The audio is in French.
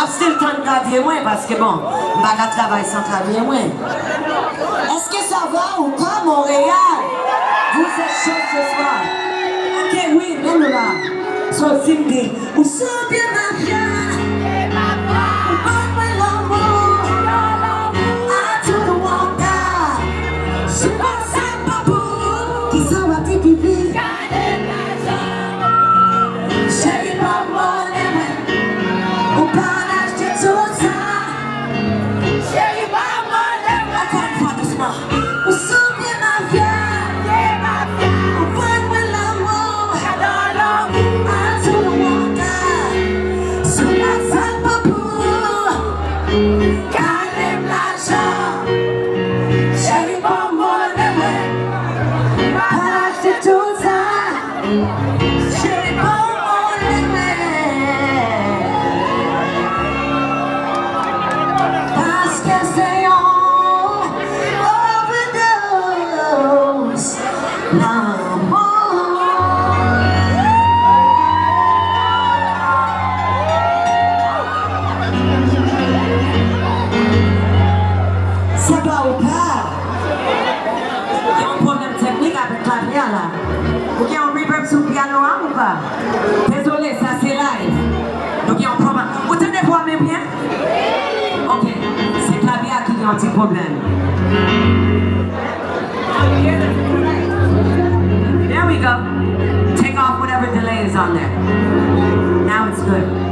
still temps de garder moins parce que bon, je ne vais travailler sans travailler moins. Est-ce que ça va ou pas, Montréal? Vous êtes chaud ce soir? Ok, oui, même là. Soit Cindy, où sont bien ma vie? C'est pas au cas. Il y a un problème technique avec la clavier là. Vous avez un reverb sur le piano ou pas? Désolé, ça c'est live. Donc il y a un problème. Vous tenez voir même bien? Ok, c'est le clavier qui a un petit problème. There we go. Take off whatever delay is on there. Now it's good.